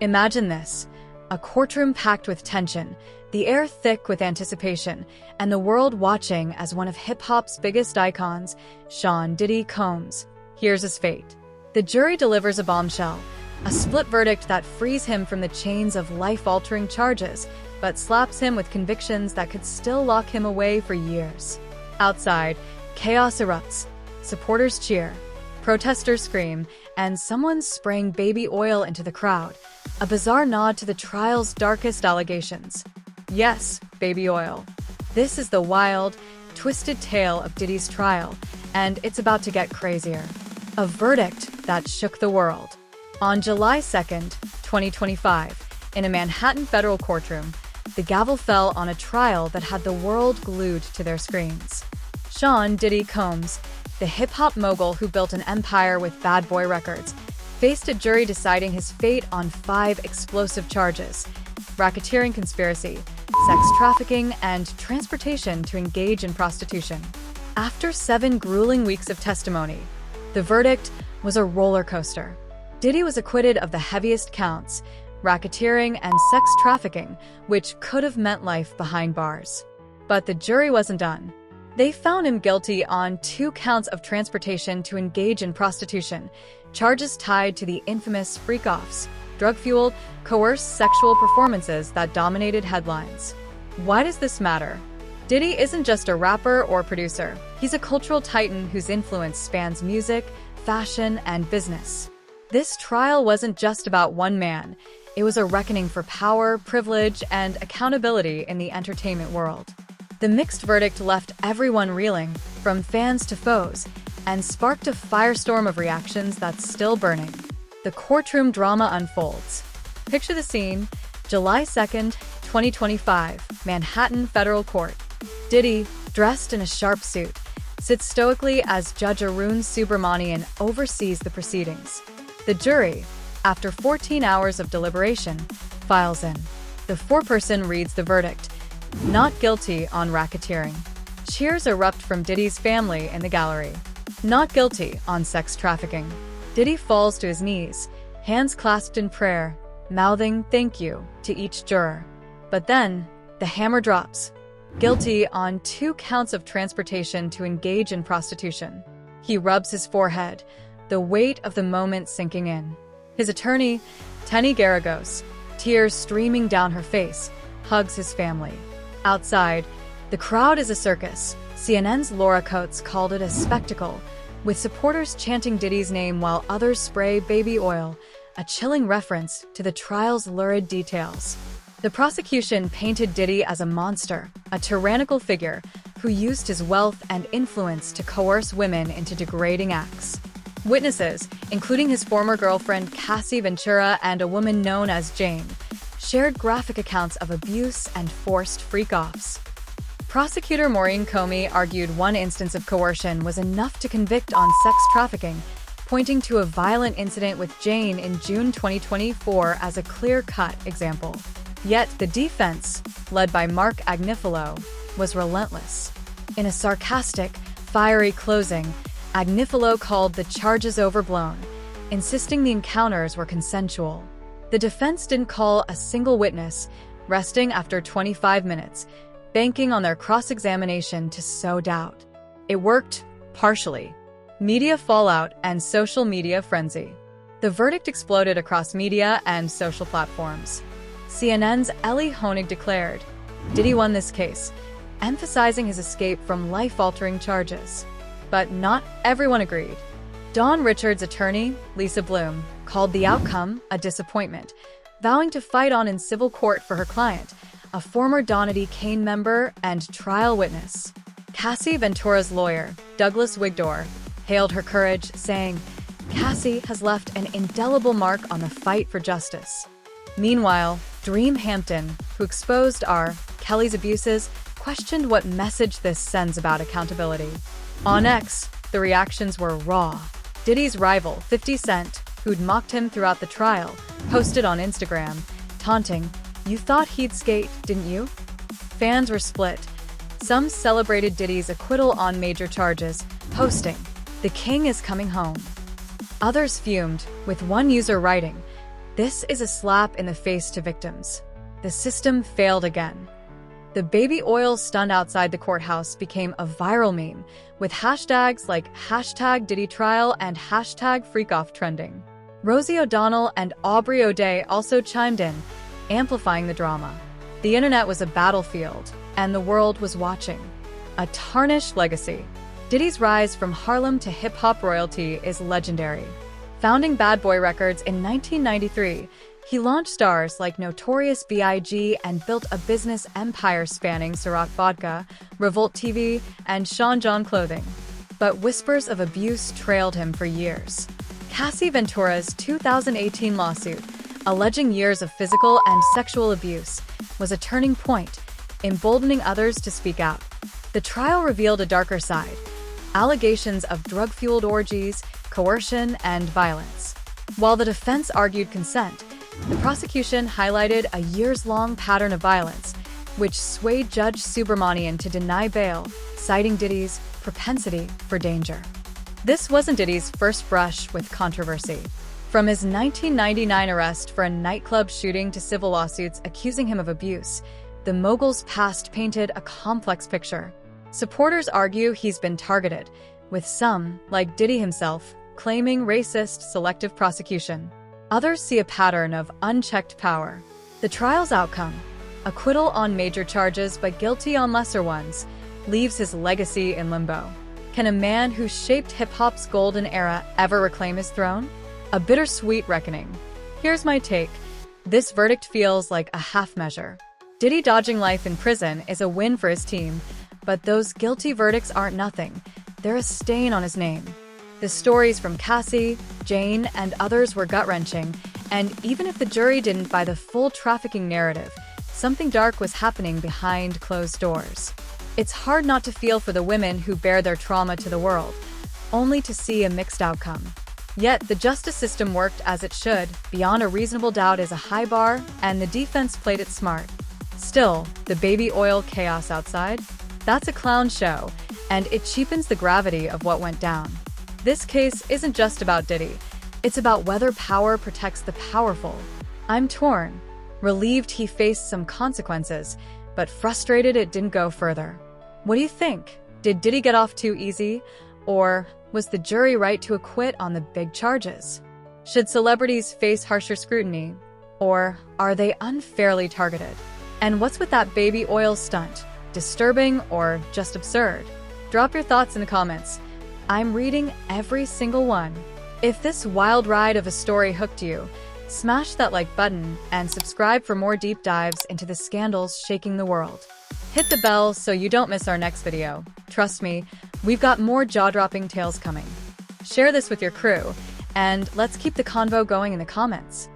Imagine this: a courtroom packed with tension, the air thick with anticipation, and the world watching as one of hip-hop's biggest icons, Sean "Diddy" Combs, hears his fate. The jury delivers a bombshell, a split verdict that frees him from the chains of life-altering charges, but slaps him with convictions that could still lock him away for years. Outside, chaos erupts. Supporters cheer, protesters scream, and someone's spraying baby oil into the crowd, a bizarre nod to the trial's darkest allegations. Yes, baby oil. This is the wild, twisted tale of Diddy's trial, and it's about to get crazier. A verdict that shook the world. On July 2nd, 2025, in a Manhattan federal courtroom, the gavel fell on a trial that had the world glued to their screens. Sean "Diddy" Combs, the hip-hop mogul who built an empire with Bad Boy Records, faced a jury deciding his fate on 5 explosive charges: racketeering conspiracy, sex trafficking, and transportation to engage in prostitution. After 7 grueling weeks of testimony, the verdict was a roller coaster. Diddy was acquitted of the heaviest counts, racketeering and sex trafficking, which could have meant life behind bars. But the jury wasn't done. They found him guilty on 2 counts of transportation to engage in prostitution, charges tied to the infamous freak-offs, drug-fueled, coerced sexual performances that dominated headlines. Why does this matter? Diddy isn't just a rapper or producer. He's a cultural titan whose influence spans music, fashion, and business. This trial wasn't just about one man. It was a reckoning for power, privilege, and accountability in the entertainment world. The mixed verdict left everyone reeling, from fans to foes, and sparked a firestorm of reactions that's still burning. The courtroom drama unfolds. Picture the scene: July 2nd, 2025, Manhattan Federal Court. Diddy, dressed in a sharp suit, sits stoically as Judge Arun Subramanian oversees the proceedings. The jury, after 14 hours of deliberation, files in. The foreperson reads the verdict: not guilty on racketeering. Cheers erupt from Diddy's family in the gallery. Not guilty on sex trafficking. Diddy falls to his knees, hands clasped in prayer, mouthing "thank you" to each juror. But then, the hammer drops. Guilty on 2 counts of transportation to engage in prostitution. He rubs his forehead, the weight of the moment sinking in. His attorney, Tenny Garagos, tears streaming down her face, hugs his family. Outside, the crowd is a circus. CNN's Laura Coates called it a spectacle, with supporters chanting Diddy's name while others spray baby oil, a chilling reference to the trial's lurid details. The prosecution painted Diddy as a monster, a tyrannical figure who used his wealth and influence to coerce women into degrading acts. Witnesses, including his former girlfriend Cassie Ventura and a woman known as Jane, shared graphic accounts of abuse and forced freak-offs. Prosecutor Maureen Comey argued one instance of coercion was enough to convict on sex trafficking, pointing to a violent incident with Jane in June 2024 as a clear-cut example. Yet the defense, led by Mark Agnifilo, was relentless. In a sarcastic, fiery closing, Agnifilo called the charges overblown, insisting the encounters were consensual. The defense didn't call a single witness, resting after 25 minutes, banking on their cross-examination to sow doubt. It worked, partially. Media fallout and social media frenzy. The verdict exploded across media and social platforms. CNN's Ellie Honig declared, Diddy won this case, emphasizing his escape from life-altering charges. But not everyone agreed. Dawn Richards' attorney, Lisa Bloom, called the outcome a disappointment, vowing to fight on in civil court for her client, a former Donity Kane member and trial witness. Cassie Ventura's lawyer, Douglas Wigdor, hailed her courage, saying, Cassie has left an indelible mark on the fight for justice. Meanwhile, Dream Hampton, who exposed R. Kelly's abuses, questioned what message this sends about accountability. On X, the reactions were raw. Diddy's rival, 50 Cent, who'd mocked him throughout the trial, posted on Instagram, taunting, "You thought he'd skate, didn't you?" Fans were split. Some celebrated Diddy's acquittal on major charges, posting, "The king is coming home." Others fumed, with one user writing, This is a slap in the face to victims. The system failed again. The baby oil stunt outside the courthouse became a viral meme, with hashtags like #DiddyTrial and #FreakOff trending. Rosie O'Donnell and Aubrey O'Day also chimed in, amplifying the drama. The internet was a battlefield, and the world was watching. A tarnished legacy. Diddy's rise from Harlem to hip-hop royalty is legendary. Founding Bad Boy Records in 1993, he launched stars like Notorious B.I.G. and built a business empire spanning Ciroc Vodka, Revolt TV, and Sean John Clothing. But whispers of abuse trailed him for years. Cassie Ventura's 2018 lawsuit, alleging years of physical and sexual abuse, was a turning point, emboldening others to speak out. The trial revealed a darker side: allegations of drug-fueled orgies, coercion, and violence. While the defense argued consent, the prosecution highlighted a years-long pattern of violence, which swayed Judge Subramanian to deny bail, citing Diddy's propensity for danger. This wasn't Diddy's first brush with controversy. From his 1999 arrest for a nightclub shooting to civil lawsuits accusing him of abuse, the mogul's past painted a complex picture. Supporters argue he's been targeted, with some, like Diddy himself, claiming racist selective prosecution. Others see a pattern of unchecked power. The trial's outcome, acquittal on major charges but guilty on lesser ones, leaves his legacy in limbo. Can a man who shaped hip-hop's golden era ever reclaim his throne? A bittersweet reckoning. Here's my take. This verdict feels like a half measure. Diddy dodging life in prison is a win for his team, but those guilty verdicts aren't nothing. They're a stain on his name. The stories from Cassie, Jane, and others were gut-wrenching, and even if the jury didn't buy the full trafficking narrative, something dark was happening behind closed doors. It's hard not to feel for the women who bear their trauma to the world, only to see a mixed outcome. Yet, the justice system worked as it should. Beyond a reasonable doubt is a high bar, and the defense played it smart. Still, the baby oil chaos outside? That's a clown show, and it cheapens the gravity of what went down. This case isn't just about Diddy. It's about whether power protects the powerful. I'm torn. Relieved he faced some consequences, but frustrated it didn't go further. What do you think? Did Diddy get off too easy? Or was the jury right to acquit on the big charges? Should celebrities face harsher scrutiny? Or are they unfairly targeted? And what's with that baby oil stunt? Disturbing or just absurd? Drop your thoughts in the comments. I'm reading every single one. If this wild ride of a story hooked you, smash that like button and subscribe for more deep dives into the scandals shaking the world. Hit the bell so you don't miss our next video. Trust me, we've got more jaw-dropping tales coming. Share this with your crew, and let's keep the convo going in the comments.